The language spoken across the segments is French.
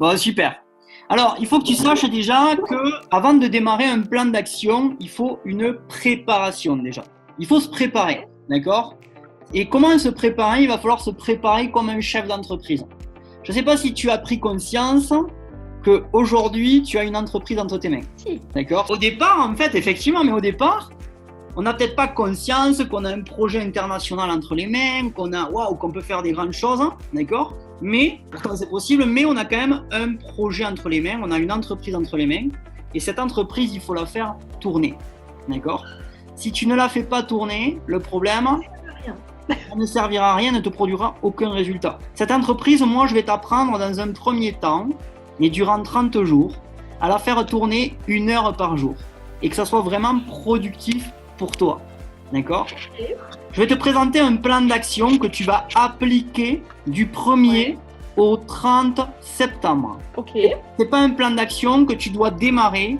Bon, super. Alors, il faut que tu saches déjà que avant de démarrer un plan d'action, il faut une préparation déjà. Il faut se préparer, d'accord? Et comment se préparer? Il va falloir se préparer comme un chef d'entreprise. Je ne sais pas si tu as pris conscience qu'aujourd'hui, tu as une entreprise entre tes mains. Si. D'accord? Au départ, en fait, effectivement, mais au départ, on n'a peut-être pas conscience qu'on a un projet international entre les mains, qu'on peut faire des grandes choses, d'accord? Mais, pourtant c'est possible, mais on a quand même un projet entre les mains, on a une entreprise entre les mains, et cette entreprise, il faut la faire tourner, d'accord? Si tu ne la fais pas tourner, le problème, ça ne servira à rien, ne te produira aucun résultat. Cette entreprise, moi, je vais t'apprendre dans un premier temps, mais durant 30 jours, à la faire tourner 1 heure par jour, et que ça soit vraiment productif pour toi, d'accord? Je vais te présenter un plan d'action que tu vas appliquer du 1er au 30 septembre. Ok. C'est pas un plan d'action que tu dois démarrer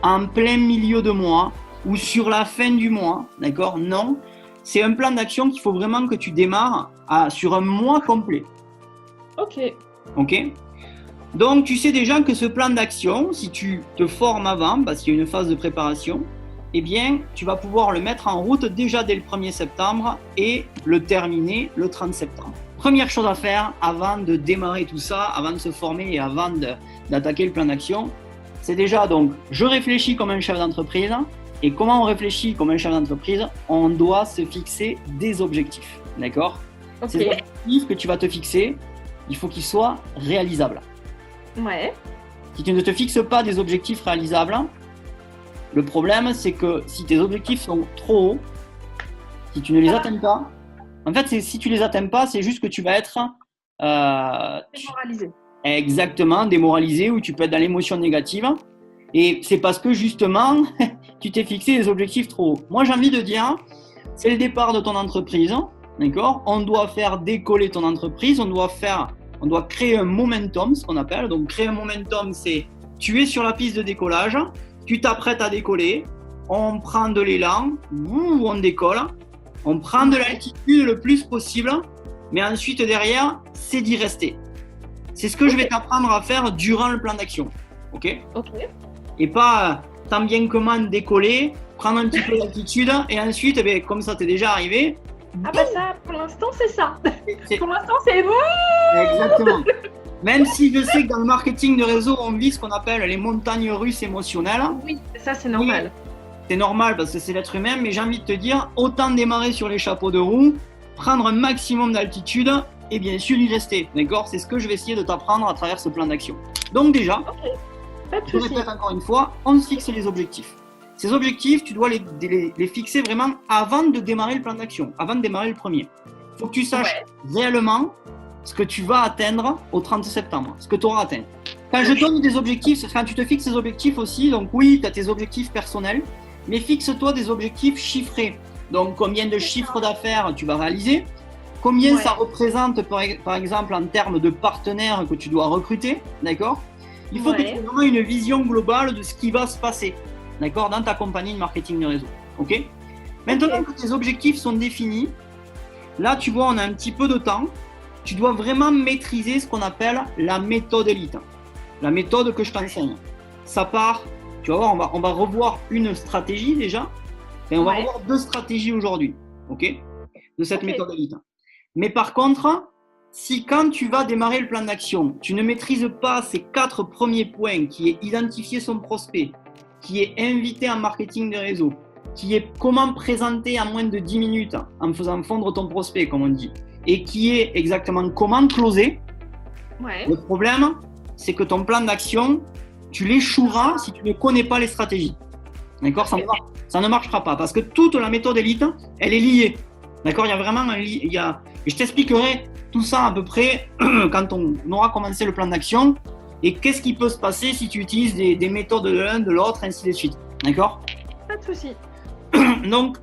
en plein milieu de mois ou sur la fin du mois, d'accord? Non, c'est un plan d'action qu'il faut vraiment que tu démarres sur un mois complet. Ok. Ok? Donc, tu sais déjà que ce plan d'action, si tu te formes avant, parce qu'il y a une phase de préparation, eh bien, tu vas pouvoir le mettre en route déjà dès le 1er septembre et le terminer le 30 septembre. Première chose à faire avant de démarrer tout ça, avant de se former et avant d'attaquer le plan d'action, c'est déjà donc, je réfléchis comme un chef d'entreprise. Et comment on réfléchit comme un chef d'entreprise? On doit se fixer des objectifs, d'accord? Ok. Ces objectifs que tu vas te fixer, il faut qu'ils soient réalisables. Ouais. Si tu ne te fixes pas des objectifs réalisables, le problème, c'est que si tes objectifs sont trop hauts, si tu ne les atteins pas, en fait, si tu les atteins pas, c'est juste que tu vas être Démoralisé. exactement démoralisé ou tu peux être dans l'émotion négative. Et c'est parce que justement, tu t'es fixé des objectifs trop hauts. Moi, j'ai envie de dire, c'est le départ de ton entreprise, d'accord? On doit faire décoller ton entreprise, on doit créer un momentum, ce qu'on appelle. Donc, créer un momentum, c'est tu es sur la piste de décollage, tu t'apprêtes à décoller, on prend de l'élan, on décolle, on prend de l'altitude le plus possible, mais ensuite derrière, c'est d'y rester. C'est ce que je vais t'apprendre à faire durant le plan d'action, ok? Ok. Et pas tant bien que mal décoller, prendre un petit peu d'altitude, et ensuite, comme ça t'est déjà arrivé. Ah bah ça, pour l'instant, c'est ça. C'est... Pour l'instant, c'est... Exactement. Même si je sais que dans le marketing de réseau, on vit ce qu'on appelle les montagnes russes émotionnelles. Oui, ça c'est normal. Oui, c'est normal parce que c'est l'être humain, mais j'ai envie de te dire, autant démarrer sur les chapeaux de roue, prendre un maximum d'altitude et bien sûr y rester. D'accord? C'est ce que je vais essayer de t'apprendre à travers ce plan d'action. Donc déjà, je répète encore une fois, on se fixe les objectifs. Ces objectifs, tu dois les fixer vraiment avant de démarrer le plan d'action, avant de démarrer le premier. Il faut que tu saches réellement ce que tu vas atteindre au 30 septembre, ce que tu auras atteint. Quand je donne des objectifs, quand tu te fixes des objectifs aussi, donc oui, tu as tes objectifs personnels, mais fixe-toi des objectifs chiffrés. Donc combien de chiffres d'affaires tu vas réaliser, combien ça représente par exemple en termes de partenaires que tu dois recruter, d'accord? Il faut que tu aies vraiment une vision globale de ce qui va se passer, d'accord, dans ta compagnie de marketing de réseau, ok? Maintenant que tes objectifs sont définis, là tu vois, on a un petit peu de temps. Tu dois vraiment maîtriser ce qu'on appelle la méthode élite, la méthode que je t'enseigne. Ça part, tu vas voir, on va revoir une stratégie déjà, et on va revoir 2 stratégies aujourd'hui, ok, de cette méthode élite. Mais par contre, si quand tu vas démarrer le plan d'action, tu ne maîtrises pas ces 4 premiers points, qui est identifier son prospect, qui est inviter en marketing de réseau, qui est comment présenter en moins de 10 minutes en faisant fondre ton prospect, comme on dit, et qui est exactement comment closer, le problème, c'est que ton plan d'action, tu l'échoueras si tu ne connais pas les stratégies. D'accord? Ça ne marchera pas parce que toute la méthode élite, elle est liée. D'accord? Il y a vraiment un lien. Et je t'expliquerai tout ça à peu près quand on aura commencé le plan d'action et qu'est-ce qui peut se passer si tu utilises des méthodes de l'un, de l'autre, ainsi de suite. D'accord? Pas de souci. Donc,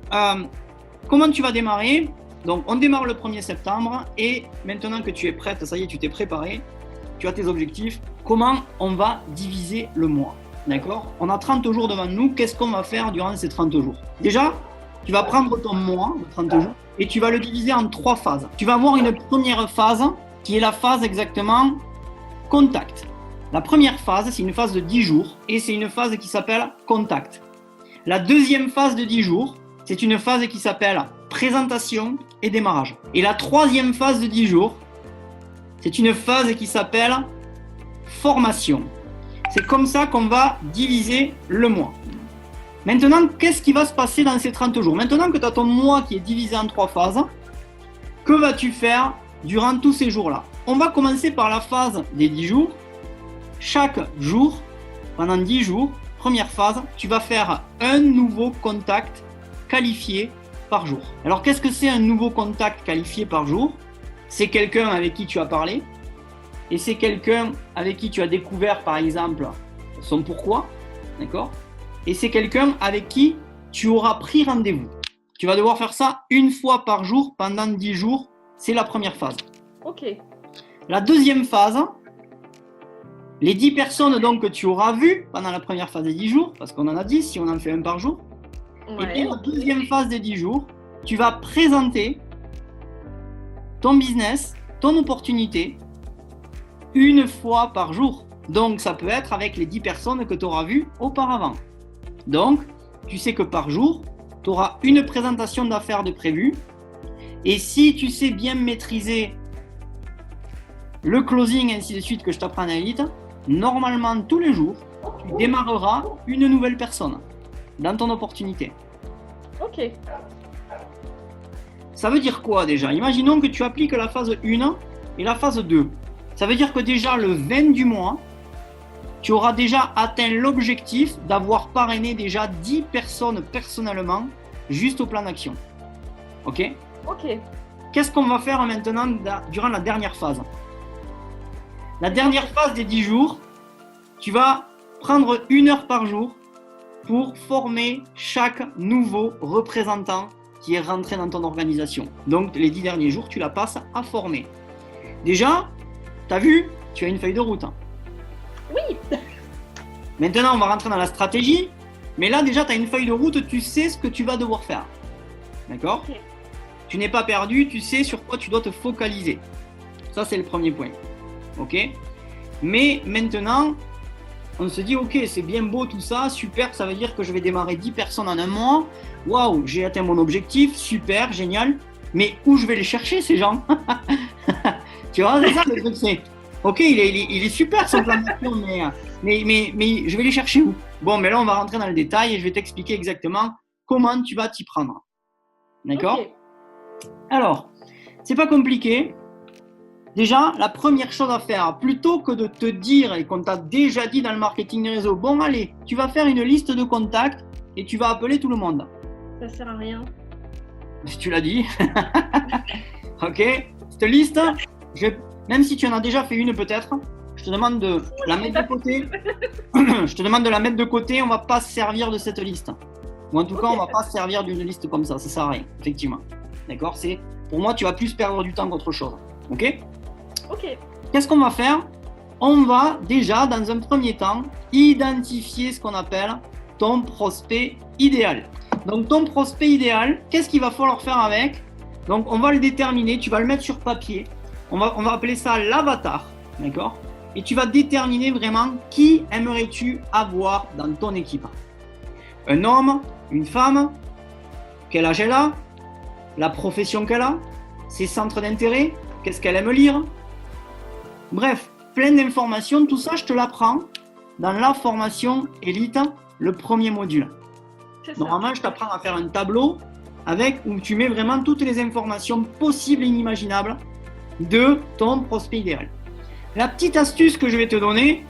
comment tu vas démarrer? Donc, on démarre le 1er septembre et maintenant que tu es prête, ça y est, tu t'es préparé, tu as tes objectifs, comment on va diviser le mois? D'accord? On a 30 jours devant nous, qu'est-ce qu'on va faire durant ces 30 jours? Déjà, tu vas prendre ton mois de 30 jours et tu vas le diviser en 3 phases. Tu vas avoir une première phase qui est la phase exactement contact. La première phase, c'est une phase de 10 jours et c'est une phase qui s'appelle contact. La deuxième phase de 10 jours, c'est une phase qui s'appelle présentation et démarrage. Et la troisième phase de 10 jours, c'est une phase qui s'appelle formation. C'est comme ça qu'on va diviser le mois. Maintenant, qu'est-ce qui va se passer dans ces 30 jours? Maintenant que tu as ton mois qui est divisé en 3 phases, que vas-tu faire durant tous ces jours-là? On va commencer par la phase des 10 jours. Chaque jour, pendant 10 jours, première phase, tu vas faire un nouveau contact qualifié par jour. Alors, qu'est-ce que c'est un nouveau contact qualifié par jour? C'est quelqu'un avec qui tu as parlé et c'est quelqu'un avec qui tu as découvert, par exemple, son pourquoi, d'accord? Et c'est quelqu'un avec qui tu auras pris rendez-vous. Tu vas devoir faire ça une fois par jour pendant 10 jours. C'est la première phase. Ok. La deuxième phase, les 10 personnes donc, que tu auras vues pendant la première phase des 10 jours, parce qu'on en a 10 si on en fait un par jour. Ouais, Et puis la deuxième phase des 10 jours, tu vas présenter ton business, ton opportunité, une fois par jour. Donc ça peut être avec les 10 personnes que tu auras vues auparavant. Donc, tu sais que par jour, tu auras une présentation d'affaires de prévu. Et si tu sais bien maîtriser le closing et ainsi de suite que je t'apprends à Elite, normalement tous les jours, tu démarreras une nouvelle personne dans ton opportunité. Ok. Ça veut dire quoi déjà? Imaginons que tu appliques la phase 1 et la phase 2. Ça veut dire que déjà le 20 du mois, tu auras déjà atteint l'objectif d'avoir parrainé déjà 10 personnes personnellement juste au plan d'action. Ok? Ok. Qu'est-ce qu'on va faire maintenant durant la dernière phase? La dernière phase des 10 jours, tu vas prendre 1 heure par jour pour former chaque nouveau représentant qui est rentré dans ton organisation. Donc les 10 derniers jours, tu la passes à former. Déjà, tu as vu, tu as une feuille de route. Oui. Maintenant, on va rentrer dans la stratégie. Mais là, déjà, tu as une feuille de route, tu sais ce que tu vas devoir faire. D'accord? Ok. Tu n'es pas perdu, tu sais sur quoi tu dois te focaliser. Ça, c'est le premier point. Ok? Mais maintenant, on se dit, ok, c'est bien beau tout ça, super, ça veut dire que je vais démarrer 10 personnes en un mois. Waouh, j'ai atteint mon objectif, super, génial. Mais où je vais les chercher, ces gens? Tu vois, c'est ça le truc, c'est... Ok, il est super son plan d'action, mais je vais les chercher où? Bon, mais là, on va rentrer dans le détail et je vais t'expliquer exactement comment tu vas t'y prendre. D'accord? Ok. Alors, c'est pas compliqué. Déjà, la première chose à faire, plutôt que de te dire, et qu'on t'a déjà dit dans le marketing des réseaux, bon allez, tu vas faire une liste de contacts et tu vas appeler tout le monde. Ça sert à rien. Si tu l'as dit. Ok, cette liste, même si tu en as déjà fait une peut-être, je te demande de la mettre de côté. Je te demande de la mettre de côté, on va pas se servir de cette liste. Ou en tout cas, on va pas se servir d'une liste comme ça sert à rien, effectivement. D'accord? Pour moi, tu vas plus perdre du temps qu'autre chose. Ok? Ok. Qu'est-ce qu'on va faire? On va déjà, dans un premier temps, identifier ce qu'on appelle ton prospect idéal. Donc, ton prospect idéal, qu'est-ce qu'il va falloir faire avec? Donc, on va le déterminer, tu vas le mettre sur papier. On va appeler ça l'avatar, d'accord? Et tu vas déterminer vraiment qui aimerais-tu avoir dans ton équipe. Un homme, une femme, quel âge elle a, la profession qu'elle a, ses centres d'intérêt, qu'est-ce qu'elle aime lire. Bref, plein d'informations, tout ça je te l'apprends dans la formation Elite, le premier module. Normalement, je t'apprends à faire un tableau où tu mets vraiment toutes les informations possibles et inimaginables de ton prospect idéal. La petite astuce que je vais te donner,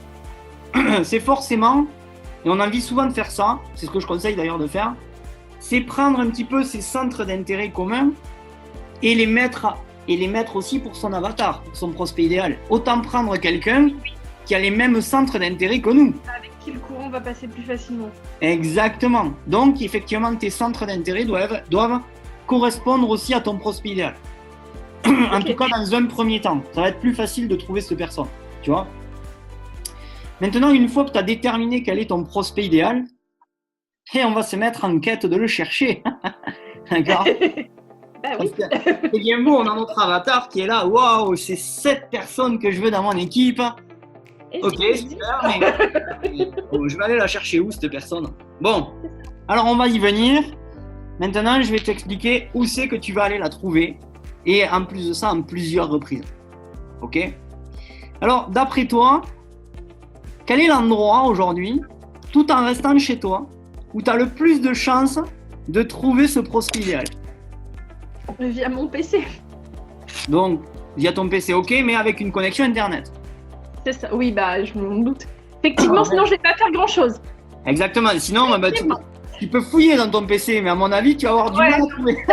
c'est forcément, et on a envie souvent de faire ça, c'est ce que je conseille d'ailleurs de faire, c'est prendre un petit peu ces centres d'intérêt communs et les mettre aussi pour son avatar, pour son prospect idéal. Autant prendre quelqu'un qui a les mêmes centres d'intérêt que nous. Avec qui le courant va passer plus facilement. Exactement. Donc, effectivement, tes centres d'intérêt doivent correspondre aussi à ton prospect idéal. En tout cas, dans un premier temps, ça va être plus facile de trouver cette personne. Tu vois? Maintenant, une fois que tu as déterminé quel est ton prospect idéal, on va se mettre en quête de le chercher. D'accord? Bah oui. C'est bien beau, on a notre avatar qui est là. Waouh, c'est cette personne que je veux dans mon équipe. Est-ce Ok, qu'il existe super, mais oh, je vais aller la chercher où, cette personne? Bon, alors on va y venir. Maintenant, je vais t'expliquer où c'est que tu vas aller la trouver. Et en plus de ça, en plusieurs reprises. Ok? Alors, d'après toi, quel est l'endroit aujourd'hui, tout en restant chez toi, où tu as le plus de chances de trouver ce prospect idéal? Via mon PC. Donc, via ton PC, ok, mais avec une connexion Internet. C'est ça. Oui, bah, je m'en doute. Effectivement, sinon, je vais pas faire grand-chose. Exactement, sinon, bah, tu peux fouiller dans ton PC, mais à mon avis, tu vas avoir du mal à trouver.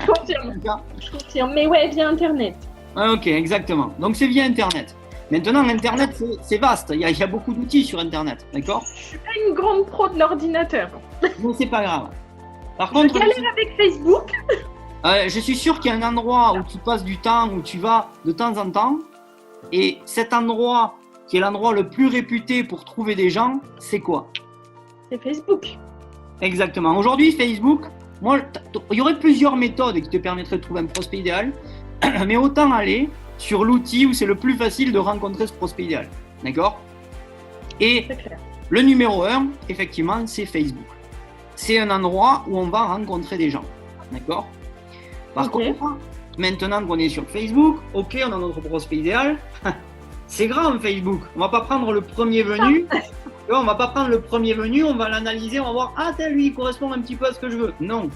Je confirme. Je confirme. Mais ouais, via Internet. Ok, exactement. Donc, c'est via Internet. Maintenant, Internet, c'est vaste. Il y a beaucoup d'outils sur Internet, d'accord? Je suis pas une grande pro de l'ordinateur. Mais c'est pas grave. Par Je contre, galère avec Facebook. je suis sûr qu'il y a un endroit où tu passes du temps, où tu vas de temps en temps. Et cet endroit, qui est l'endroit le plus réputé pour trouver des gens, c'est quoi? C'est Facebook. Exactement. Aujourd'hui, Facebook, il y aurait plusieurs méthodes qui te permettraient de trouver un prospect idéal. Mais autant aller sur l'outil où c'est le plus facile de rencontrer ce prospect idéal. D'accord? Et C'est clair. le numéro 1, effectivement, c'est Facebook. C'est un endroit où on va rencontrer des gens. D'accord? Par contre, maintenant qu'on est sur Facebook, ok, on a notre prospect idéal. C'est grand, Facebook. On va pas prendre le premier venu. On va pas prendre le premier venu, on va l'analyser, on va voir, ah, lui, il correspond un petit peu à ce que je veux. Non.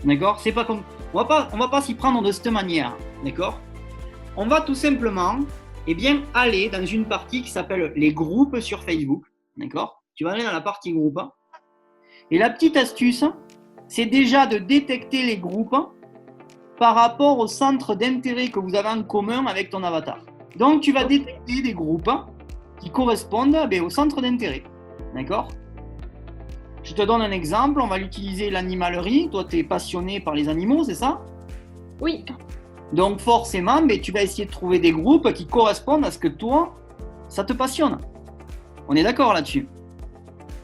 D'accord? C'est pas comme. On va pas s'y prendre de cette manière. D'accord? On va tout simplement, aller dans une partie qui s'appelle les groupes sur Facebook. D'accord? Tu vas aller dans la partie groupe. Et la petite astuce, c'est déjà de détecter les groupes par rapport au centre d'intérêt que vous avez en commun avec ton avatar. Donc, tu vas détecter des groupes qui correspondent au centre d'intérêt. D'accord? Je te donne un exemple, on va l'utiliser l'animalerie. Toi, tu es passionné par les animaux, c'est ça? Oui. Donc, forcément, tu vas essayer de trouver des groupes qui correspondent à ce que toi, ça te passionne. On est d'accord là-dessus?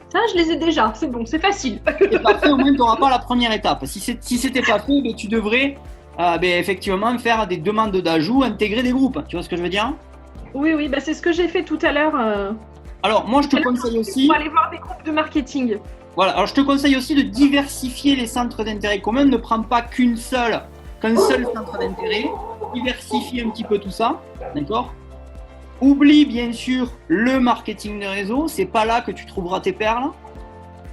Ça, je les ai déjà. C'est bon, c'est facile. C'est pas fait, au moins, tu n'auras pas la première étape. Si c'était pas fait, tu devrais effectivement faire des demandes d'ajout, intégrer des groupes. Tu vois ce que je veux dire? Oui, c'est ce que j'ai fait tout à l'heure. Alors, moi, je te conseille aussi. Pour aller voir des groupes de marketing. Voilà, alors je te conseille aussi de diversifier les centres d'intérêt communs. Ne prends pas qu'un seul centre d'intérêt. Diversifie un petit peu tout ça. D'accord? Oublie bien sûr le marketing de réseau. C'est pas là que tu trouveras tes perles.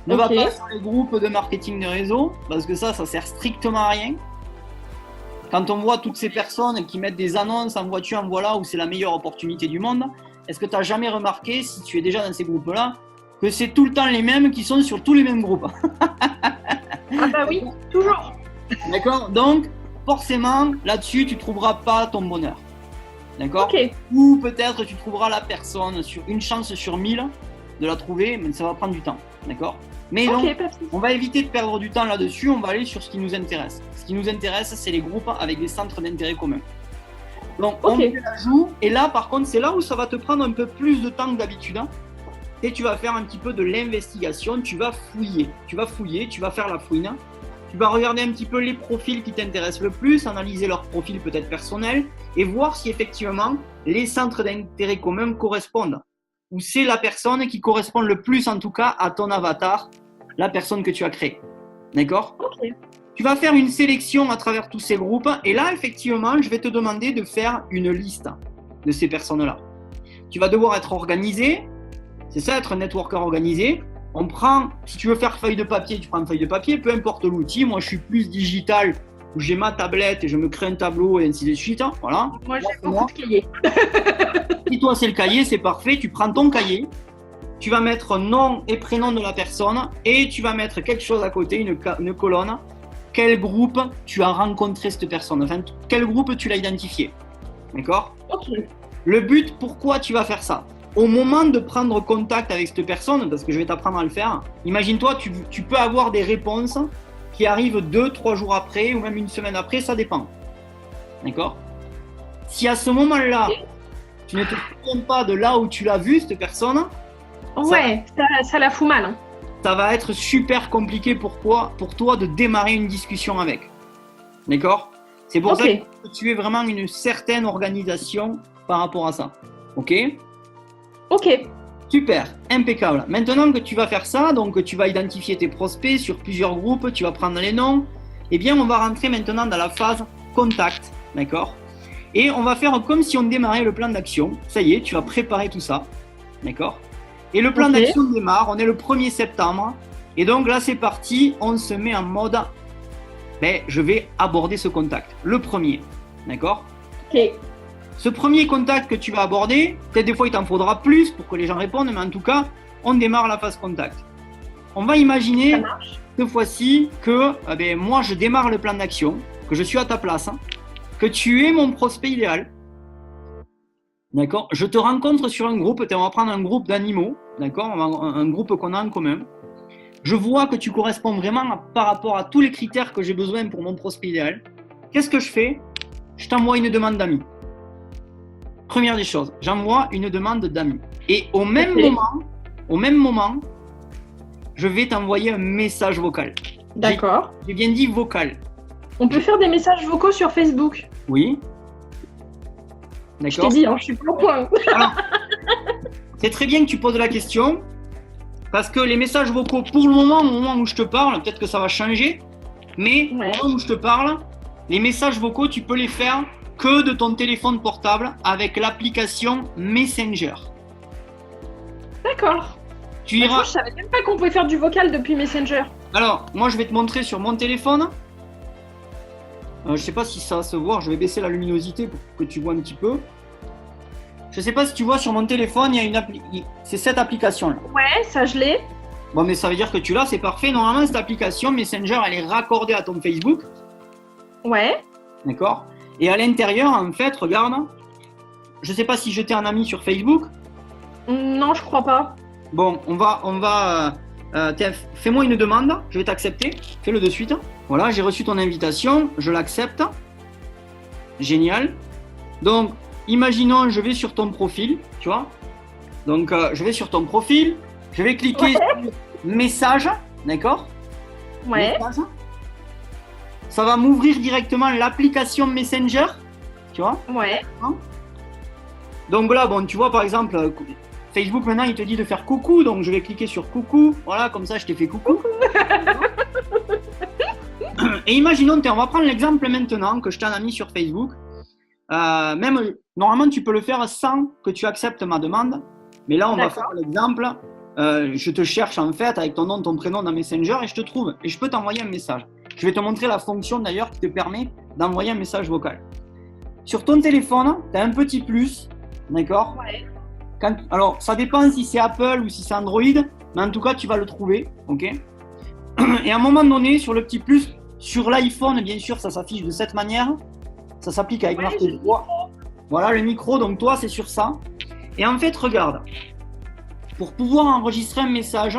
Ne va pas sur les groupes de marketing de réseau parce que ça sert strictement à rien. Quand on voit toutes ces personnes qui mettent des annonces en voiture, en voilà, où c'est la meilleure opportunité du monde, est-ce que tu n'as jamais remarqué, si tu es déjà dans ces groupes-là, que c'est tout le temps les mêmes qui sont sur tous les mêmes groupes? Ah bah oui, toujours. D'accord? Donc, forcément, là-dessus, tu ne trouveras pas ton bonheur. D'accord? Ok. Ou peut-être tu trouveras la personne sur une chance sur 1000 de la trouver, mais ça va prendre du temps. D'accord? Mais donc, on va éviter de perdre du temps là-dessus, on va aller sur ce qui nous intéresse. Ce qui nous intéresse, c'est les groupes avec des centres d'intérêt communs. Donc, on fait l'ajout, et là, par contre, c'est là où ça va te prendre un peu plus de temps que d'habitude. Et tu vas faire un petit peu de l'investigation, tu vas fouiller, tu vas faire la fouine. Tu vas regarder un petit peu les profils qui t'intéressent le plus, analyser leur profil peut-être personnel, et voir si effectivement les centres d'intérêt communs correspondent. Ou c'est la personne qui correspond le plus, en tout cas, à ton avatar, la personne que tu as créée. D'accord? Ok. Tu vas faire une sélection à travers tous ces groupes, et là, effectivement, je vais te demander de faire une liste de ces personnes-là. Tu vas devoir être organisé, c'est ça, être un networker organisé. On prend, si tu veux faire feuille de papier, tu prends une feuille de papier, peu importe l'outil. Moi, je suis plus digital, où j'ai ma tablette et je me crée un tableau et ainsi de suite. Voilà. Moi, j'ai beaucoup de cahiers. Si toi, c'est le cahier, c'est parfait. Tu prends ton cahier, tu vas mettre nom et prénom de la personne et tu vas mettre quelque chose à côté, une colonne. Quel groupe tu as rencontré cette personne? Enfin, quel groupe tu l'as identifié? D'accord? Ok. Le but, pourquoi tu vas faire ça? Au moment de prendre contact avec cette personne, parce que je vais t'apprendre à le faire, imagine-toi, tu peux avoir des réponses qui arrivent 2-3 jours après ou même une semaine après, ça dépend. D'accord? Si à ce moment-là, tu ne te souviens pas de là où tu l'as vu, cette personne, ouais, ça la fout mal. Hein. Ça va être super compliqué pour toi de démarrer une discussion avec. D'accord? C'est pour ça que tu es vraiment une certaine organisation par rapport à ça. Ok? Ok. Super, impeccable. Maintenant que tu vas faire ça, donc tu vas identifier tes prospects sur plusieurs groupes, tu vas prendre les noms, eh bien on va rentrer maintenant dans la phase contact, d'accord? Et on va faire comme si on démarrait le plan d'action. Ça y est, tu vas préparer tout ça, d'accord? Et le plan d'action démarre, on est le 1er septembre, et donc là c'est parti, on se met en mode, je vais aborder ce contact, le premier, d'accord? Ok. Ce premier contact que tu vas aborder, peut-être des fois il t'en faudra plus pour que les gens répondent, mais en tout cas, on démarre la phase contact. On va imaginer cette fois-ci que moi je démarre le plan d'action, que je suis à ta place, que tu es mon prospect idéal. D'accord? Je te rencontre sur un groupe, on va prendre un groupe d'animaux, d'accord? Un groupe qu'on a en commun. Je vois que tu corresponds vraiment par rapport à tous les critères que j'ai besoin pour mon prospect idéal. Qu'est-ce que je fais? Je t'envoie une demande d'amis. Première des choses, j'envoie une demande d'amis. Et au même moment, je vais t'envoyer un message vocal. D'accord. J'ai bien dit vocal. On peut faire des messages vocaux sur Facebook. Oui. Je D'accord. t'ai dit, je suis pas au point. Alors, c'est très bien que tu poses la question, parce que les messages vocaux, pour le moment, au moment où je te parle, peut-être que ça va changer, mais au moment où je te parle, les messages vocaux, tu peux les faire que de ton téléphone portable avec l'application Messenger. D'accord. Tu iras... Je savais même pas qu'on pouvait faire du vocal depuis Messenger. Alors, moi je vais te montrer sur mon téléphone. Je sais pas si ça va se voir, je vais baisser la luminosité pour que tu vois un petit peu. Je sais pas si tu vois sur mon téléphone, il y a une c'est cette application là. Ouais, ça je l'ai. Bon, mais ça veut dire que tu l'as, c'est parfait. Normalement, cette application Messenger, elle est raccordée à ton Facebook. Ouais. D'accord. Et à l'intérieur, en fait, regarde, je sais pas si je t'ai un ami sur Facebook. Non, je crois pas. Bon, fais-moi une demande, je vais t'accepter, fais-le de suite. Voilà, j'ai reçu ton invitation, je l'accepte. Génial. Donc, imaginons, je vais sur ton profil, tu vois. Donc, je vais sur ton profil, je vais cliquer sur message, d'accord? Ouais. Message. Ça va m'ouvrir directement l'application Messenger, tu vois? Ouais. Donc là, bon, tu vois, par exemple, Facebook, maintenant, il te dit de faire coucou, donc je vais cliquer sur coucou. Voilà, comme ça, je t'ai fait coucou. Et imaginons, on va prendre l'exemple maintenant que je t'en ai mis sur Facebook. Normalement, tu peux le faire sans que tu acceptes ma demande. Mais là, on va faire l'exemple. Je te cherche en fait avec ton nom, ton prénom dans Messenger et je te trouve. Et je peux t'envoyer un message. Je vais te montrer la fonction d'ailleurs qui te permet d'envoyer un message vocal. Sur ton téléphone, tu as un petit plus, d'accord? Ouais. Alors, ça dépend si c'est Apple ou si c'est Android, mais en tout cas, tu vas le trouver, ok? Et à un moment donné, sur le petit plus, sur l'iPhone, bien sûr, ça s'affiche de cette manière. Ça s'applique avec marque de voix. Voilà, le micro, donc toi, c'est sur ça. Et en fait, regarde, pour pouvoir enregistrer un message,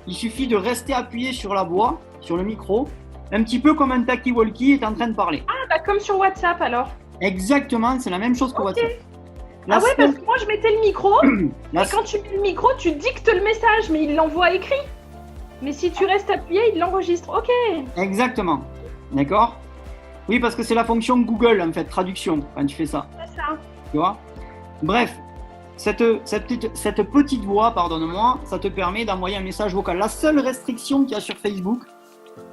il suffit de rester appuyé sur la voix, sur le micro, un petit peu comme un talkie-walkie est en train de parler. Ah, bah comme sur WhatsApp alors. Exactement, c'est la même chose que WhatsApp. Parce que moi je mettais le micro, et quand tu mets le micro, tu dictes le message, mais il l'envoie écrit. Mais si tu restes appuyé, il l'enregistre. Ok. Exactement. D'accord? Oui, parce que c'est la fonction Google, en fait, traduction, quand tu fais ça. C'est ça. Tu vois? Bref, cette petite voix, pardonne-moi, ça te permet d'envoyer un message vocal. La seule restriction qu'il y a sur Facebook,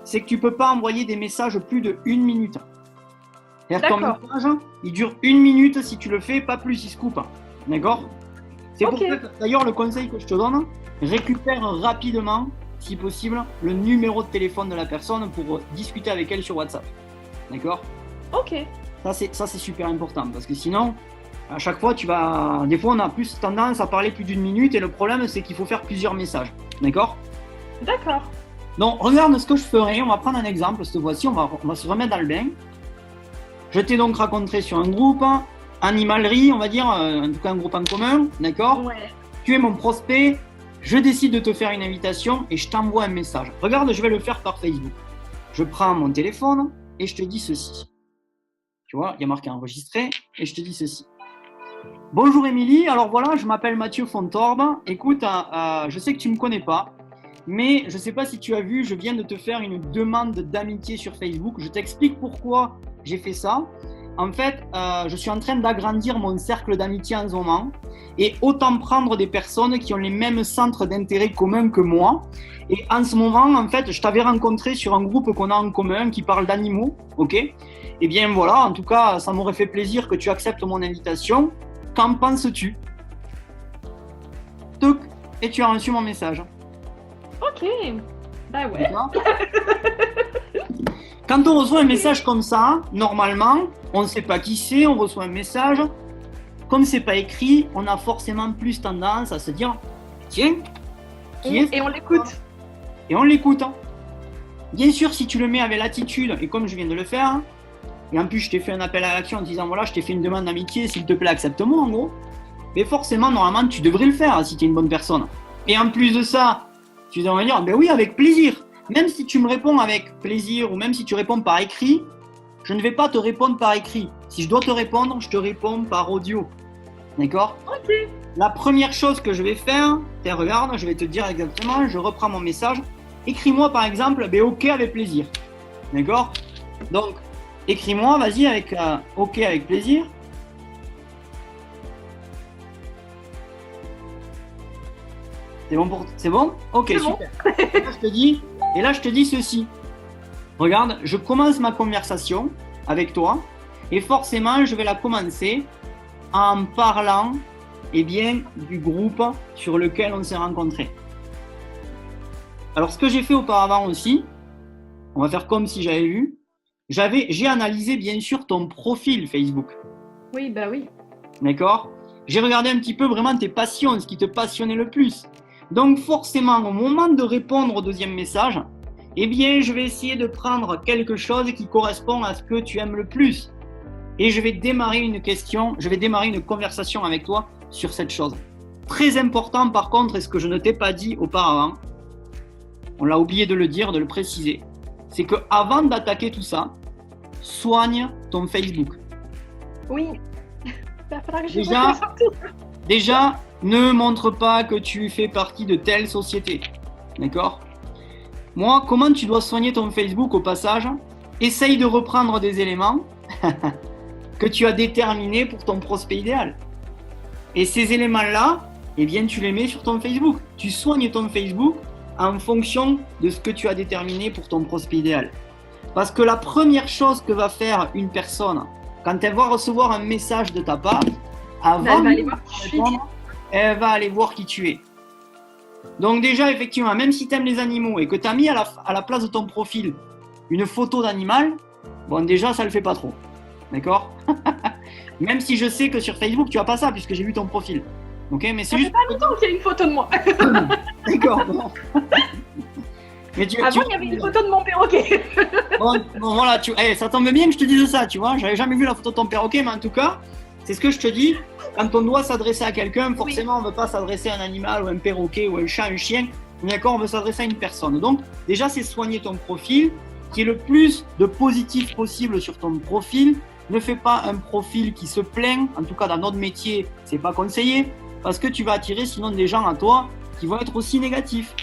c'est que tu ne peux pas envoyer des messages plus de 1 minute. C'est-à-dire que ton message, il dure 1 minute, si tu le fais, pas plus, il se coupe. D'accord? C'est pour ça que, d'ailleurs, le conseil que je te donne, récupère rapidement, si possible, le numéro de téléphone de la personne pour discuter avec elle sur WhatsApp. D'accord? Ok. Ça, c'est super important, parce que sinon, à chaque fois, des fois, on a plus tendance à parler plus d'1 minute, et le problème, c'est qu'il faut faire plusieurs messages. D'accord? D'accord. Donc, regarde ce que je ferai. On va prendre un exemple cette fois-ci. On va se remettre dans le bain. Je t'ai donc rencontré sur un groupe, animalerie, on va dire, en tout cas un groupe en commun, d'accord? Ouais. Tu es mon prospect, je décide de te faire une invitation et je t'envoie un message. Regarde, je vais le faire par Facebook. Je prends mon téléphone et je te dis ceci. Tu vois, il y a marqué enregistrer et je te dis ceci. Bonjour Émilie, alors voilà, je m'appelle Mathieu Fontorbe. Écoute, je sais que tu ne me connais pas, mais je ne sais pas si tu as vu, je viens de te faire une demande d'amitié sur Facebook. Je t'explique pourquoi j'ai fait ça. en fait, je suis en train d'agrandir mon cercle d'amitié en ce moment et autant prendre des personnes qui ont les mêmes centres d'intérêt communs que moi. Et en ce moment, en fait, je t'avais rencontré sur un groupe qu'on a en commun qui parle d'animaux, ok? Eh bien voilà, en tout cas, ça m'aurait fait plaisir que tu acceptes mon invitation. Qu'en penses-tu? Toc, et tu as reçu mon message. Ok, bah ouais. Quand on reçoit un message comme ça, normalement, on ne sait pas qui c'est, on reçoit un message. Comme c'est pas écrit, on a forcément plus tendance à se dire tiens, qui est-ce? Et on l'écoute. Et on l'écoute. Bien sûr, si tu le mets avec l'attitude, et comme je viens de le faire, et en plus je t'ai fait un appel à l'action en disant voilà, je t'ai fait une demande d'amitié, s'il te plaît, accepte-moi en gros. Mais forcément, normalement, tu devrais le faire si tu es une bonne personne. Et en plus de ça, tu devrais dire ben oui, avec plaisir. Même si tu me réponds avec plaisir ou même si tu réponds par écrit, je ne vais pas te répondre par écrit. Si je dois te répondre, je te réponds par audio. D'accord? Ok. La première chose que je vais faire, regarde, je vais te dire exactement, je reprends mon message. Écris-moi par exemple, ben ok avec plaisir. D'accord? Donc, écris-moi, vas-y avec ok avec plaisir. C'est bon? Ok, c'est super. Bon. Et là, je te dis ceci. Regarde, je commence ma conversation avec toi et forcément, je vais la commencer en parlant du groupe sur lequel on s'est rencontrés. Alors, ce que j'ai fait auparavant aussi, on va faire comme si j'avais vu, j'ai analysé bien sûr ton profil Facebook. Oui, bah oui. D'accord? J'ai regardé un petit peu vraiment tes passions, ce qui te passionnait le plus. Donc forcément, au moment de répondre au deuxième message, je vais essayer de prendre quelque chose qui correspond à ce que tu aimes le plus. Et je vais démarrer une conversation avec toi sur cette chose. Très important par contre, et ce que je ne t'ai pas dit auparavant, on l'a oublié de le dire, de le préciser, c'est que avant d'attaquer tout ça, soigne ton Facebook. Oui. Il va falloir que Déjà, ne montre pas que tu fais partie de telle société. D'accord? Moi, comment tu dois soigner ton Facebook au passage? Essaye de reprendre des éléments que tu as déterminés pour ton prospect idéal. Et ces éléments-là, tu les mets sur ton Facebook. Tu soignes ton Facebook en fonction de ce que tu as déterminé pour ton prospect idéal. Parce que la première chose que va faire une personne quand elle va recevoir un message de ta part, elle va aller voir qui tu es. Donc déjà, effectivement, même si tu aimes les animaux et que tu as mis à la place de ton profil une photo d'animal, bon déjà, ça le fait pas trop. D'accord? Même si je sais que sur Facebook, tu as pas ça puisque j'ai vu ton profil. Ok, mais c'est juste... Ça fait pas longtemps qu'il y a une photo de moi. D'accord, bon. Mais avant, il y avait une photo de mon perroquet. bon, voilà, ça tombe bien que je te dise ça, tu vois. J'avais jamais vu la photo de ton perroquet, mais en tout cas, c'est ce que je te dis. Quand on doit s'adresser à quelqu'un, forcément, on ne veut pas s'adresser à un animal ou un perroquet ou un chat, un chien. D'accord, on veut s'adresser à une personne. Donc, déjà, c'est soigner ton profil, qui est le plus de positif possible sur ton profil. Ne fais pas un profil qui se plaint. En tout cas, dans notre métier, c'est pas conseillé, parce que tu vas attirer sinon des gens à toi qui vont être aussi négatifs.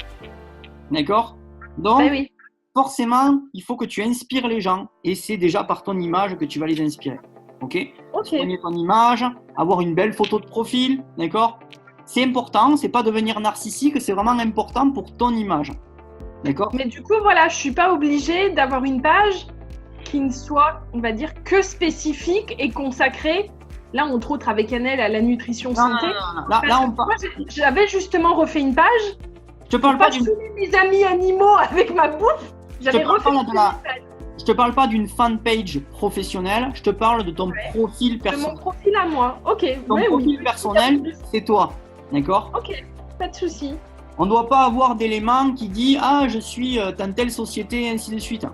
D'accord? Donc, forcément, il faut que tu inspires les gens et c'est déjà par ton image que tu vas les inspirer. Ok? Soigner ton image, avoir une belle photo de profil, d'accord? C'est important, c'est pas devenir narcissique, c'est vraiment important pour ton image. D'accord? Mais du coup, voilà, je suis pas obligée d'avoir une page qui ne soit, on va dire, que spécifique et consacrée. Là, entre autres, avec Annelle, à la nutrition santé. Non. Là, on parle. J'avais justement refait une page. Je te parle pas d'une. Mes amis animaux avec ma bouffe. J'avais refait une page. Je te parle pas d'une fanpage professionnelle, je te parle de ton profil personnel. De mon profil à moi, ok. Ton profil personnel, c'est toi, d'accord? Ok, pas de souci. On ne doit pas avoir d'éléments qui disent « Ah, je suis dans telle société, ainsi de suite. »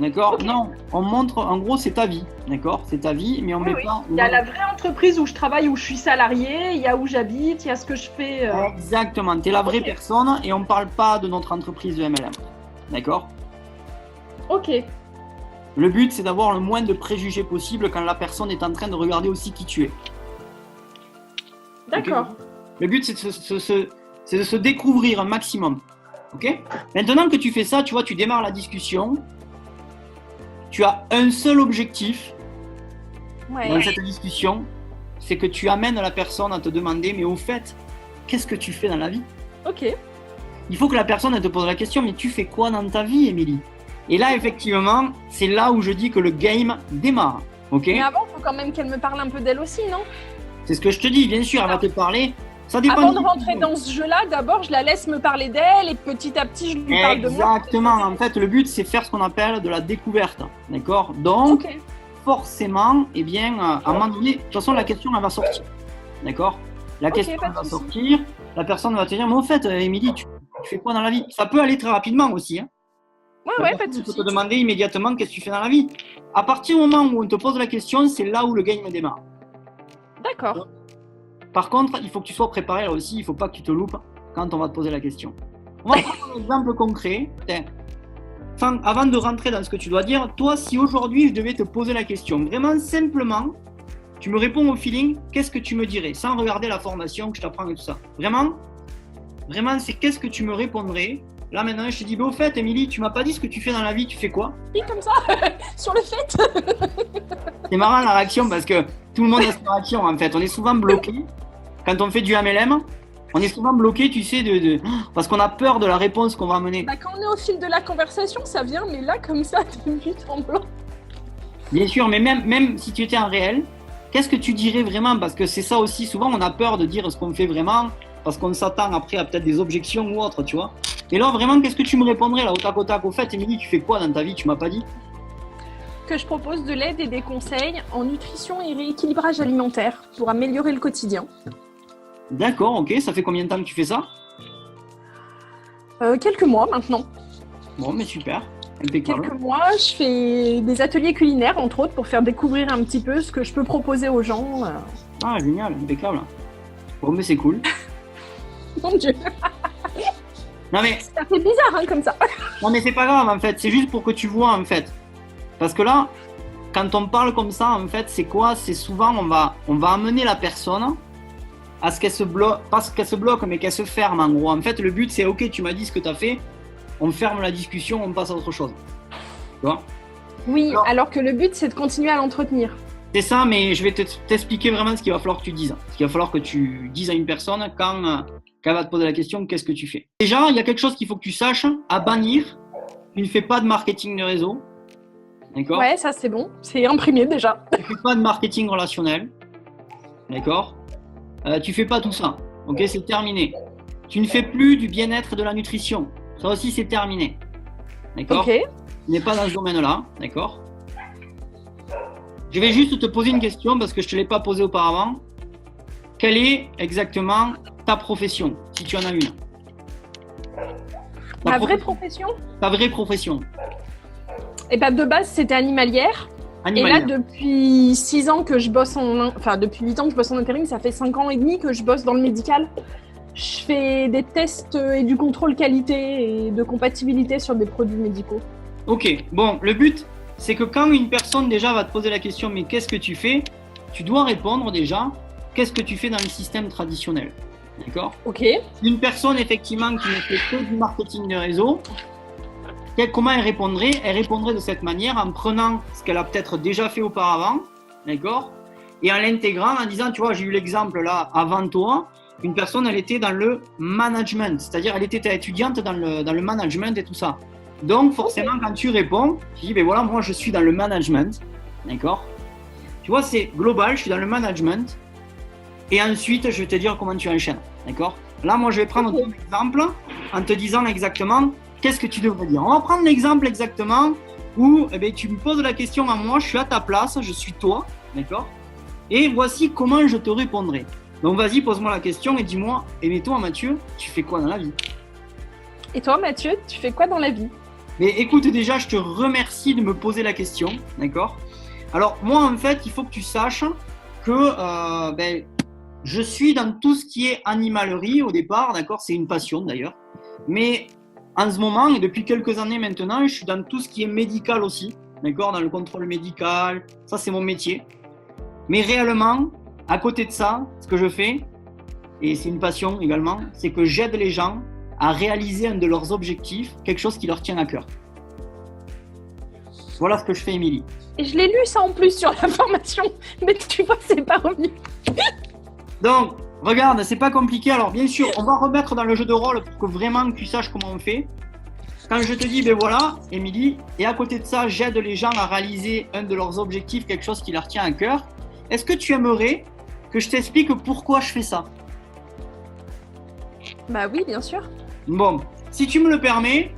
D'accord? Okay. Non, on montre, en gros, c'est ta vie, d'accord? C'est ta vie, mais on met pas... Il y a la vraie entreprise où je travaille, où je suis salarié, il y a où j'habite, il y a ce que je fais... Exactement, tu es la vraie personne et on ne parle pas de notre entreprise de MLM, d'accord? Ok. Le but, c'est d'avoir le moins de préjugés possible quand la personne est en train de regarder aussi qui tu es. D'accord. Okay. Le but, c'est de se découvrir un maximum. Ok? Maintenant que tu fais ça, tu vois, tu démarres la discussion. Tu as un seul objectif, dans cette discussion, c'est que tu amènes la personne à te demander, mais au fait, qu'est-ce que tu fais dans la vie? Ok. Il faut que la personne elle te pose la question, mais tu fais quoi dans ta vie, Émilie? Et là, effectivement, c'est là où je dis que le game démarre. Ok? Mais avant, il faut quand même qu'elle me parle un peu d'elle aussi, non? C'est ce que je te dis, bien sûr, elle va te parler. Ça dépend. Avant de rentrer dans ce jeu-là, d'abord, je la laisse me parler d'elle et petit à petit, je lui parle de moi. Exactement. En fait, le but, c'est faire ce qu'on appelle de la découverte. D'accord? Donc, forcément, eh bien, à un moment donné, de toute façon, la question, elle va sortir. D'accord? La question va sortir. La personne va te dire, mais au fait, Émilie, tu fais quoi dans la vie? Ça peut aller très rapidement aussi. Hein. Ouais, pas de souci. Tu peux te demander immédiatement qu'est-ce que tu fais dans la vie. À partir du moment où on te pose la question, c'est là où le game démarre. D'accord. Par contre, il faut que tu sois préparé là aussi, il ne faut pas que tu te loupes quand on va te poser la question. On va prendre un exemple concret. Enfin, avant de rentrer dans ce que tu dois dire, toi, si aujourd'hui je devais te poser la question, vraiment simplement, tu me réponds au feeling, qu'est-ce que tu me dirais, sans regarder la formation que je t'apprends et tout ça. Vraiment, c'est qu'est-ce que tu me répondrais. Là maintenant, je te dis, au fait, Émilie, tu m'as pas dit ce que tu fais dans la vie, tu fais quoi? Oui, comme ça, sur le fait. C'est marrant la réaction parce que tout le monde a cette réaction en fait. On est souvent bloqué quand on fait du MLM. On est souvent bloqué, tu sais, parce qu'on a peur de la réponse qu'on va amener. Bah, quand on est au fil de la conversation, ça vient, mais là, comme ça, de but en blanc. Bien sûr, mais même si tu étais en réel, qu'est-ce que tu dirais vraiment? Parce que c'est ça aussi, souvent on a peur de dire ce qu'on fait vraiment, parce qu'on s'attend après à peut-être des objections ou autre, tu vois. Et là, vraiment, qu'est-ce que tu me répondrais là, au tac au tac? Au fait, Émilie, tu fais quoi dans ta vie? Tu m'as pas dit? Que je propose de l'aide et des conseils en nutrition et rééquilibrage alimentaire pour améliorer le quotidien. D'accord, ok. Ça fait combien de temps que tu fais ça? Quelques mois maintenant. Bon, mais super. Impeccable. Quelques mois, je fais des ateliers culinaires, entre autres, pour faire découvrir un petit peu ce que je peux proposer aux gens. Ah, génial, impeccable. Bon, mais c'est cool. Mon Dieu. Non, mais... Ça fait bizarre, hein, comme ça. Non, mais c'est pas grave, en fait. C'est juste pour que tu vois, en fait. Parce que là, quand on parle comme ça, en fait, c'est quoi? C'est souvent, on va amener la personne à ce qu'elle se bloque, pas qu'elle se bloque, mais qu'elle se ferme, en gros. En fait, le but, c'est, ok, tu m'as dit ce que tu as fait, on ferme la discussion, on passe à autre chose. Tu vois? Oui, alors que le but, c'est de continuer à l'entretenir. C'est ça, mais je vais t'expliquer vraiment ce qu'il va falloir que tu dises. Ce qu'il va falloir que tu dises à une personne quand elle va te poser la question, qu'est-ce que tu fais? Déjà, il y a quelque chose qu'il faut que tu saches, à bannir, tu ne fais pas de marketing de réseau. D'accord? Ouais, ça c'est bon, c'est imprimé déjà. Tu fais pas de marketing relationnel. D'accord? Tu fais pas tout ça. Ok, c'est terminé. Tu ne fais plus du bien-être et de la nutrition. Ça aussi, c'est terminé. D'accord? Ok. Tu n'es pas dans ce domaine-là. D'accord? Je vais juste te poser une question parce que je ne te l'ai pas posée auparavant. Quelle est exactement ta profession, si tu en as une? Ma vraie profession? Ta vraie profession. Et bah de base, c'était animalière. Et là, depuis 6 ans que je bosse depuis 8 ans que je bosse en intérim, ça fait 5 ans et demi que je bosse dans le médical. Je fais des tests et du contrôle qualité et de compatibilité sur des produits médicaux. Ok, bon, le but, c'est que quand une personne déjà va te poser la question, mais qu'est-ce que tu fais? Tu dois répondre déjà, qu'est-ce que tu fais dans le système traditionnel? D'accord? Ok. Une personne, effectivement, qui ne fait que du marketing de réseau, comment elle répondrait? Elle répondrait de cette manière en prenant ce qu'elle a peut-être déjà fait auparavant, d'accord? Et en l'intégrant, en disant, tu vois, j'ai eu l'exemple là avant toi, une personne, elle était dans le management, c'est-à-dire elle était étudiante dans le management et tout ça. Donc forcément, quand tu réponds, tu dis, ben voilà, moi je suis dans le management, d'accord? Tu vois, c'est global, je suis dans le management. Et ensuite, je vais te dire comment tu enchaînes, d'accord? Là, moi, je vais prendre ton exemple en te disant exactement qu'est-ce que tu devrais dire. On va prendre l'exemple exactement où eh bien, tu me poses la question à moi, je suis à ta place, je suis toi, d'accord? Et voici comment je te répondrai. Donc, vas-y, pose-moi la question et dis-moi, et toi, Mathieu, tu fais quoi dans la vie? Et toi, Mathieu, tu fais quoi dans la vie? Mais écoute, déjà, je te remercie de me poser la question, d'accord? Alors, moi, en fait, il faut que tu saches que je suis dans tout ce qui est animalerie au départ, d'accord? C'est une passion d'ailleurs. Mais en ce moment, et depuis quelques années maintenant, je suis dans tout ce qui est médical aussi, d'accord? Dans le contrôle médical, ça c'est mon métier. Mais réellement, à côté de ça, ce que je fais, et c'est une passion également, c'est que j'aide les gens à réaliser un de leurs objectifs, quelque chose qui leur tient à cœur. Voilà ce que je fais, Émilie. Et je l'ai lu ça en plus sur la formation, mais tu vois, c'est pas revenu. Donc, regarde, c'est pas compliqué. Alors, bien sûr, on va remettre dans le jeu de rôle pour que vraiment tu saches comment on fait. Quand je te dis, ben voilà, Émilie, et à côté de ça, j'aide les gens à réaliser un de leurs objectifs, quelque chose qui leur tient à cœur. Est-ce que tu aimerais que je t'explique pourquoi je fais ça? Bah oui, bien sûr. Bon, si tu me le permets,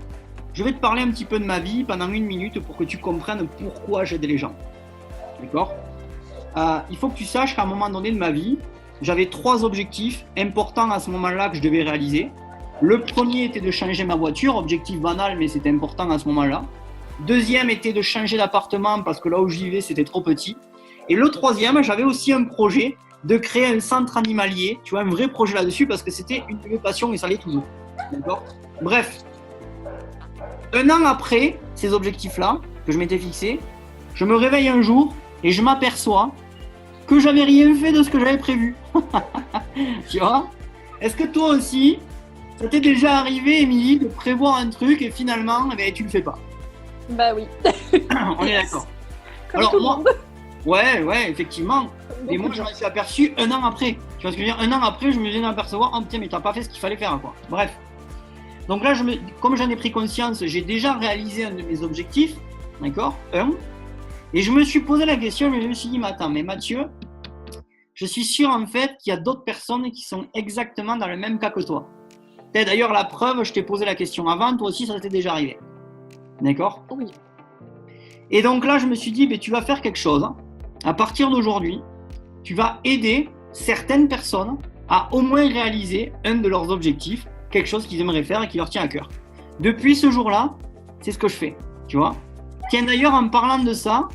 je vais te parler un petit peu de ma vie pendant 1 minute pour que tu comprennes pourquoi j'aide les gens. D'accord? Il faut que tu saches qu'à un moment donné de ma vie, j'avais 3 objectifs importants à ce moment-là que je devais réaliser. Le premier était de changer ma voiture, objectif banal, mais c'était important à ce moment-là. Deuxième était de changer d'appartement parce que là où je vivais, c'était trop petit. Et le troisième, j'avais aussi un projet de créer un centre animalier, tu vois, un vrai projet là-dessus parce que c'était une de mes passions et ça l'est toujours. D'accord? Bref, 1 an après ces objectifs-là que je m'étais fixés, je me réveille un jour et je m'aperçois que j'avais rien fait de ce que j'avais prévu. Tu vois? Est-ce que toi aussi, ça t'est déjà arrivé, Émilie, de prévoir un truc et finalement, eh bien, tu le fais pas? Bah oui. On est d'accord. Comme Alors tout le moi, monde. ouais, effectivement. Et moi, je m'en suis aperçu 1 an après. Tu vois ce que je veux dire? 1 an après, je me viens d'apercevoir, oh putain, mais t'as pas fait ce qu'il fallait faire, quoi. Bref. Donc là, comme j'en ai pris conscience, j'ai déjà réalisé un de mes objectifs, d'accord? Et je me suis posé la question, je me suis dit, mais attends, mais Mathieu, je suis sûr en fait qu'il y a d'autres personnes qui sont exactement dans le même cas que toi. Et d'ailleurs, la preuve, je t'ai posé la question avant, toi aussi, ça t'est déjà arrivé. D'accord? Oui. Et donc là, je me suis dit, tu vas faire quelque chose. À partir d'aujourd'hui, tu vas aider certaines personnes à au moins réaliser un de leurs objectifs, quelque chose qu'ils aimeraient faire et qui leur tient à cœur. Depuis ce jour-là, c'est ce que je fais, tu vois. Tiens, d'ailleurs, en parlant de ça,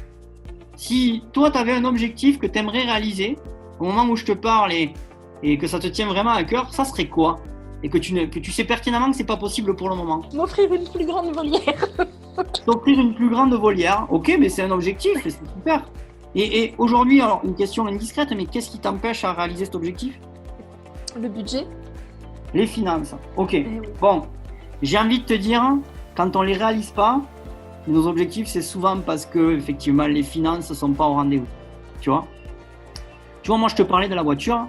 si toi, tu avais un objectif que tu aimerais réaliser, au moment où je te parle et que ça te tient vraiment à cœur, ça serait quoi? Et que tu sais pertinemment que c'est pas possible pour le moment. M'offrir une plus grande volière. T'offrir une plus grande volière, ok, mais c'est un objectif, et c'est super. Et aujourd'hui, alors une question indiscrète, mais qu'est-ce qui t'empêche à réaliser cet objectif? Le budget. Les finances, ok. Oui. Bon, j'ai envie de te dire, quand on les réalise pas, nos objectifs, c'est souvent parce que effectivement les finances ne sont pas au rendez-vous. Tu vois, moi je te parlais de la voiture.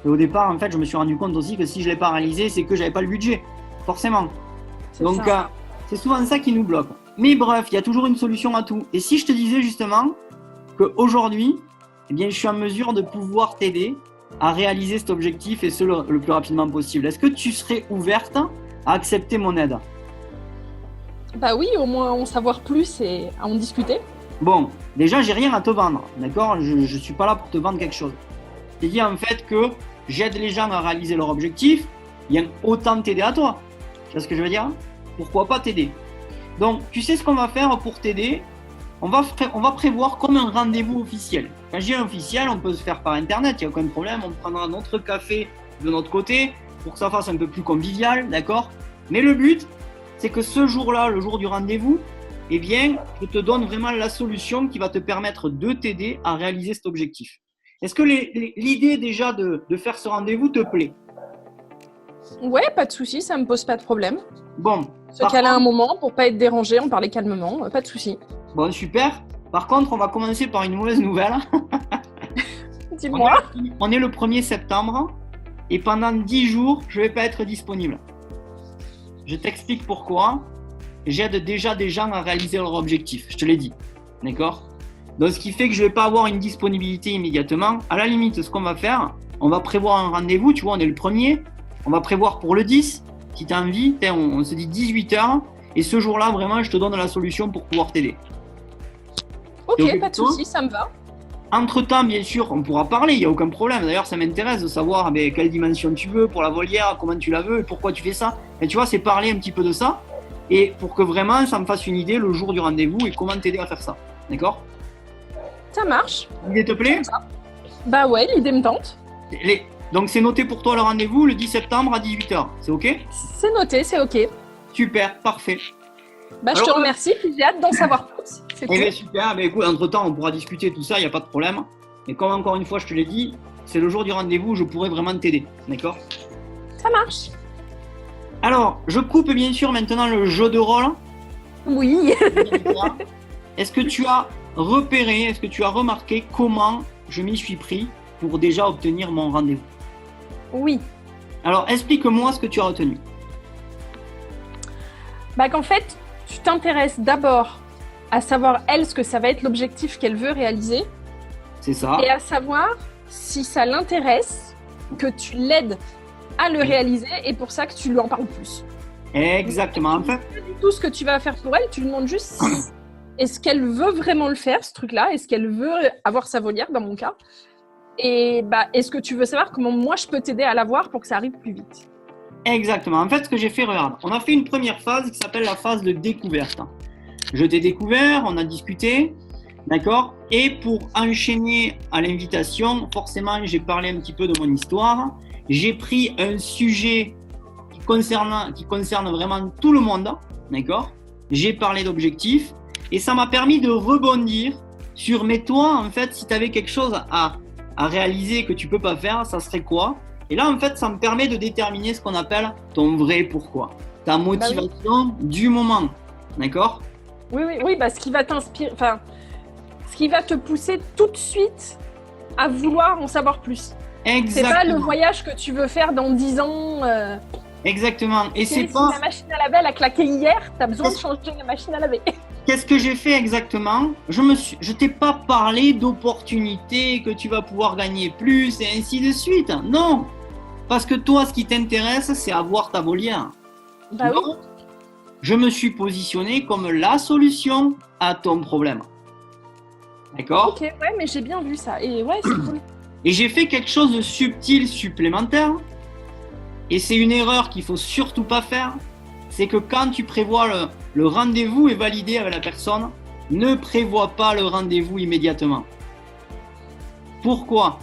Et au départ, en fait, je me suis rendu compte aussi que si je ne l'ai pas réalisé, c'est que j'avais pas le budget, forcément. Donc, c'est souvent ça qui nous bloque. Mais bref, il y a toujours une solution à tout. Et si je te disais justement qu'aujourd'hui, eh bien, je suis en mesure de pouvoir t'aider à réaliser cet objectif et ce le plus rapidement possible. Est-ce que tu serais ouverte à accepter mon aide? Bah oui, au moins en savoir plus et à en discuter. Bon, déjà, j'ai rien à te vendre, d'accord? Je ne suis pas là pour te vendre quelque chose. Je t'ai dit en fait que j'aide les gens à réaliser leur objectif, il y a autant t'aider à toi. Tu vois ce que je veux dire? Pourquoi pas t'aider? Donc, tu sais ce qu'on va faire pour t'aider? On va prévoir comme un rendez-vous officiel. Quand je dis un officiel, on peut se faire par internet, il n'y a aucun problème. On prendra notre café de notre côté pour que ça fasse un peu plus convivial, d'accord? Mais le but, c'est que ce jour-là, le jour du rendez-vous, eh bien, je te donne vraiment la solution qui va te permettre de t'aider à réaliser cet objectif. Est-ce que l'idée déjà de faire ce rendez-vous te plaît? Ouais, pas de souci, ça me pose pas de problème. Bon. Se caler un moment pour pas être dérangé, en parler calmement, pas de souci. Bon, super. Par contre, on va commencer par une mauvaise nouvelle. Dis-moi. On est le 1er septembre et pendant 10 jours, je ne vais pas être disponible. Je t'explique pourquoi. J'aide déjà des gens à réaliser leur objectif, je te l'ai dit. D'accord? Donc, ce qui fait que je ne vais pas avoir une disponibilité immédiatement. À la limite, ce qu'on va faire, on va prévoir un rendez-vous. Tu vois, on est le 1er. On va prévoir pour le 10. Si tu as envie, on se dit 18h. Et ce jour-là, vraiment, je te donne la solution pour pouvoir t'aider. Ok, pas de souci, ça me va. Entre-temps, bien sûr, on pourra parler, il n'y a aucun problème. D'ailleurs, ça m'intéresse de savoir quelle dimension tu veux pour la volière, comment tu la veux et pourquoi tu fais ça. Et tu vois, c'est parler un petit peu de ça. Et pour que vraiment, ça me fasse une idée le jour du rendez-vous et comment t'aider à faire ça. D'accord? Ça marche. L'idée te plaît? Bah ouais, l'idée me tente. Donc, c'est noté pour toi le rendez-vous le 10 septembre à 18h. C'est OK? C'est noté, c'est OK. Super, parfait. Bah, je te remercie, puis j'ai hâte d'en savoir plus. C'est cool. Super, écoute, entre-temps, on pourra discuter tout ça, il n'y a pas de problème. Et comme encore une fois, je te l'ai dit, c'est le jour du rendez-vous, je pourrai vraiment t'aider. D'accord? Ça marche. Alors, je coupe bien sûr maintenant le jeu de rôle. Oui. est-ce que tu as repéré, est-ce que tu as remarqué comment je m'y suis pris pour déjà obtenir mon rendez-vous? Oui. Alors, explique-moi ce que tu as retenu. Qu'en fait, tu t'intéresses d'abord à savoir, elle, ce que ça va être l'objectif qu'elle veut réaliser. C'est ça. Et à savoir si ça l'intéresse, que tu l'aides à le réaliser et pour ça que tu lui en parles plus. Exactement. En fait, pas du tout ce que tu vas faire pour elle, tu lui demandes juste si est-ce qu'elle veut vraiment le faire, ce truc-là, est-ce qu'elle veut avoir sa volière, dans mon cas. Et est-ce que tu veux savoir comment moi je peux t'aider à l'avoir pour que ça arrive plus vite? Exactement. En fait, ce que j'ai fait, regarde, on a fait une première phase qui s'appelle la phase de découverte. Je t'ai découvert, on a discuté, d'accord? Et pour enchaîner à l'invitation, forcément, j'ai parlé un petit peu de mon histoire. J'ai pris un sujet qui concerne vraiment tout le monde, d'accord? J'ai parlé d'objectifs et ça m'a permis de rebondir sur, mais toi, en fait, si tu avais quelque chose à réaliser que tu peux pas faire, ça serait quoi? Et là, en fait, ça me permet de déterminer ce qu'on appelle ton vrai pourquoi, ta motivation du moment, d'accord? Oui, ce qui va t'inspirer, ce qui va te pousser tout de suite à vouloir en savoir plus. Exactement. C'est pas le voyage que tu veux faire dans 10 ans. Exactement. Et c'est si pas... la machine à laver a claqué hier, tu as besoin de changer la machine à laver. Qu'est-ce que j'ai fait exactement? Je t'ai pas parlé d'opportunités, que tu vas pouvoir gagner plus et ainsi de suite. Non. Parce que toi, ce qui t'intéresse, c'est avoir ta volière. Oui. Je me suis positionné comme la solution à ton problème. D'accord? Ok, ouais, mais j'ai bien vu ça. Et ouais, c'est cool. Et j'ai fait quelque chose de subtil supplémentaire. Et c'est une erreur qu'il faut surtout pas faire. C'est que quand tu prévois le rendez-vous est validé avec la personne, ne prévois pas le rendez-vous immédiatement. Pourquoi?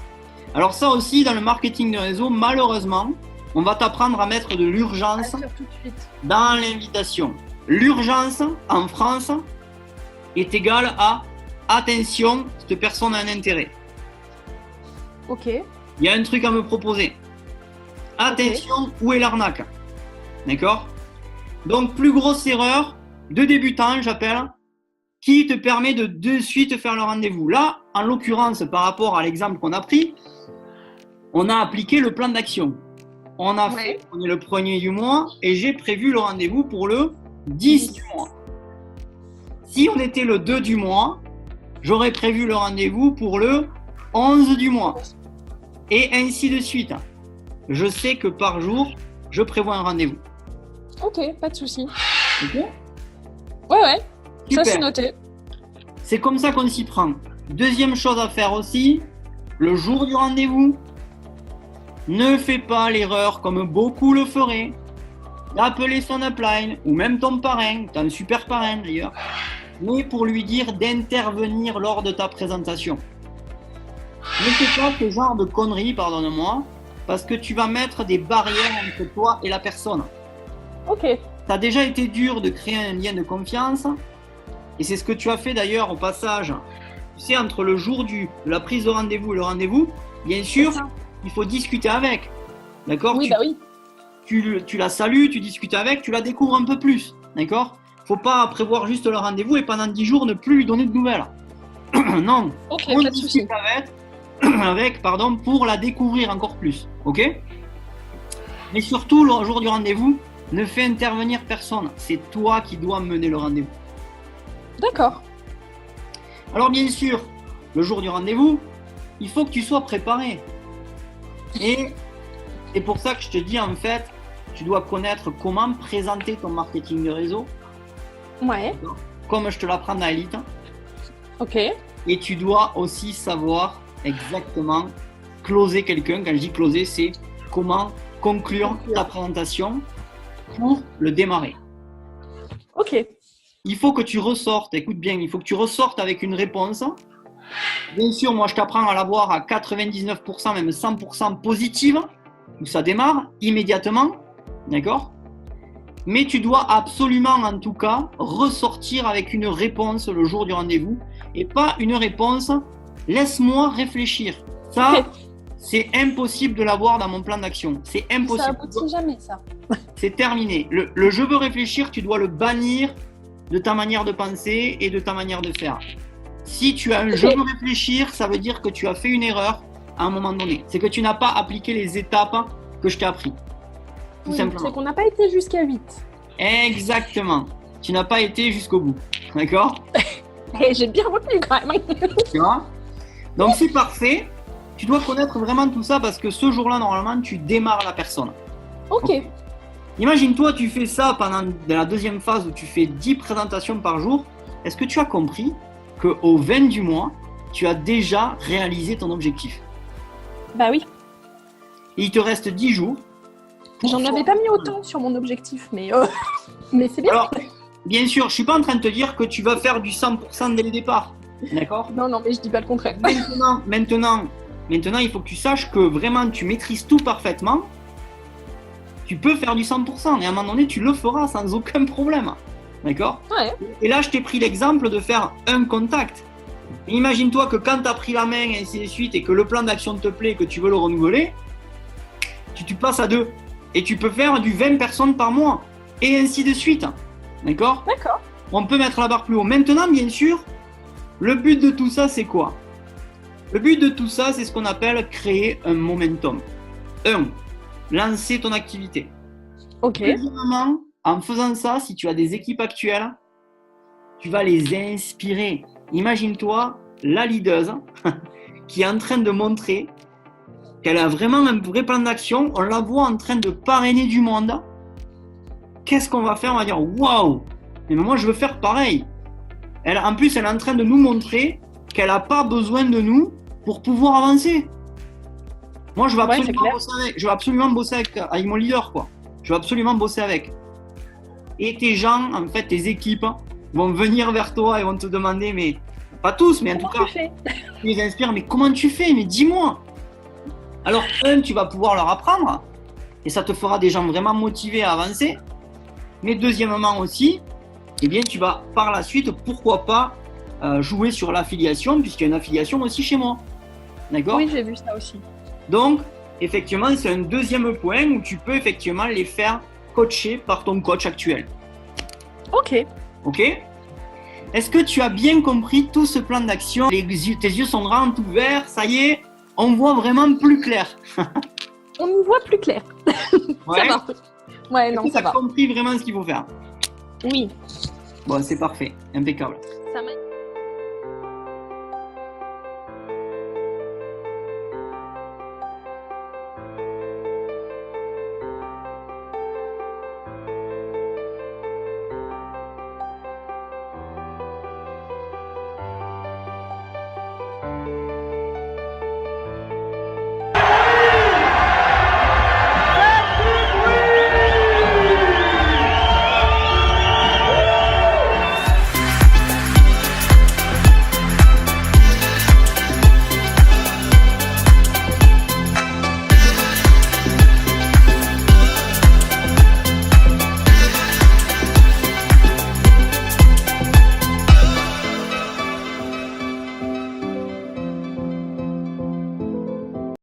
Alors ça aussi, dans le marketing de réseau, malheureusement, on va t'apprendre à mettre de l'urgence dans l'invitation. L'urgence, en France, est égale à attention, cette personne a un intérêt. Ok. Il y a un truc à me proposer. Attention, où est l'arnaque? D'accord? Donc, plus grosse erreur de débutant, j'appelle, qui te permet de suite faire le rendez-vous. Là, en l'occurrence, par rapport à l'exemple qu'on a pris, on a appliqué le plan d'action. On est le 1er du mois et j'ai prévu le rendez-vous pour le 10 du mois. Si on était le 2 du mois, j'aurais prévu le rendez-vous pour le 11 du mois. Et ainsi de suite. Je sais que par jour, je prévois un rendez-vous. Ok, pas de souci. Ok? Ouais. Super. Ça c'est noté. C'est comme ça qu'on s'y prend. Deuxième chose à faire aussi, le jour du rendez-vous, ne fais pas l'erreur comme beaucoup le feraient, d'appeler son upline ou même ton parrain, ton super parrain d'ailleurs, mais pour lui dire d'intervenir lors de ta présentation. Ne fais pas ce genre de conneries, pardonne-moi, parce que tu vas mettre des barrières entre toi et la personne. Ok. Ça a déjà été dur de créer un lien de confiance, et c'est ce que tu as fait d'ailleurs au passage. Tu sais, entre le jour de la prise de rendez-vous et le rendez-vous, bien sûr, il faut discuter avec. D'accord? Oui, oui. Tu la salues, tu discutes avec, tu la découvres un peu plus. D'accord? Faut pas prévoir juste le rendez-vous et pendant 10 jours ne plus lui donner de nouvelles. Non. Ok, on pas de souci. discute avec, pour la découvrir encore plus. Ok? Mais surtout, le jour du rendez-vous, ne fais intervenir personne. C'est toi qui dois mener le rendez-vous. D'accord. Alors bien sûr, le jour du rendez-vous, il faut que tu sois préparé. Et c'est pour ça que je te dis en fait, tu dois connaître comment présenter ton marketing de réseau. Ouais. Comme je te l'apprends dans Elite. Ok. Et tu dois aussi savoir exactement closer quelqu'un. Quand je dis closer, c'est comment conclure ta présentation pour le démarrer. Ok. Il faut que tu ressortes, écoute bien, il faut que tu ressortes avec une réponse. Bien sûr, moi je t'apprends à l'avoir à 99%, même 100% positive, où ça démarre immédiatement, d'accord? Mais tu dois absolument, en tout cas, ressortir avec une réponse le jour du rendez-vous, et pas une réponse « laisse-moi réfléchir ». Ça, c'est impossible de l'avoir dans mon plan d'action. C'est impossible. Ça aboutit jamais, ça. C'est terminé. Le « je veux réfléchir », tu dois le bannir de ta manière de penser et de ta manière de faire. Si tu as un jeu de réfléchir, ça veut dire que tu as fait une erreur à un moment donné. C'est que tu n'as pas appliqué les étapes que je t'ai appris. Tout simplement. C'est qu'on n'a pas été jusqu'à 8. Exactement. Tu n'as pas été jusqu'au bout. D'accord? Et j'ai bien retenu quand même. Tu vois? Donc c'est parfait. Tu dois connaître vraiment tout ça parce que ce jour-là, normalement, tu démarres la personne. Ok. Imagine-toi, tu fais ça pendant la deuxième phase où tu fais 10 présentations par jour. Est-ce que tu as compris qu'au 20 du mois, tu as déjà réalisé ton objectif? Bah oui. Et il te reste 10 jours. J'en avais pas mis autant sur mon objectif, mais c'est bien. Alors, bien sûr, je ne suis pas en train de te dire que tu vas faire du 100% dès le départ. D'accord? Non, mais je dis pas le contraire. Maintenant, il faut que tu saches que vraiment tu maîtrises tout parfaitement. Tu peux faire du 100% et à un moment donné, tu le feras sans aucun problème. D'accord? Ouais. Et là, je t'ai pris l'exemple de faire un contact. Et imagine-toi que quand tu as pris la main et ainsi de suite et que le plan d'action te plaît et que tu veux le renouveler, tu passes à 2. Et tu peux faire du 20 personnes par mois et ainsi de suite. D'accord? D'accord. On peut mettre la barre plus haut. Maintenant, bien sûr, le but de tout ça, c'est quoi? Le but de tout ça, c'est ce qu'on appelle créer un momentum. 1. Lancer ton activité. Ok. Deuxièmement, en faisant ça, si tu as des équipes actuelles, tu vas les inspirer. Imagine-toi la leaduse qui est en train de montrer qu'elle a vraiment un vrai plan d'action. On la voit en train de parrainer du monde. Qu'est-ce qu'on va faire? On va dire waouh, mais moi je veux faire pareil. En plus, elle est en train de nous montrer qu'elle n'a pas besoin de nous pour pouvoir avancer. Moi, je veux absolument bosser avec mon leader, quoi. Je veux absolument bosser avec. Et tes gens, en fait, tes équipes vont venir vers toi et vont te demander, mais pas tous, mais en tout cas, tu les inspires, mais comment tu fais? Mais dis-moi. Alors, tu vas pouvoir leur apprendre et ça te fera des gens vraiment motivés à avancer. Mais deuxièmement aussi, eh bien, tu vas par la suite, pourquoi pas, jouer sur l'affiliation, puisqu'il y a une affiliation aussi chez moi. D'accord? Oui, j'ai vu ça aussi. Donc, effectivement, c'est un deuxième point où tu peux effectivement les faire coacher par ton coach actuel. Ok. Ok? Est-ce que tu as bien compris tout ce plan d'action? Tes yeux sont grands, ouverts, ça y est, on voit vraiment plus clair. On nous voit plus clair. Ouais. Ça va. Ouais, non, ça va. Tu as compris vraiment ce qu'il faut faire? Oui. Bon, c'est parfait, impeccable.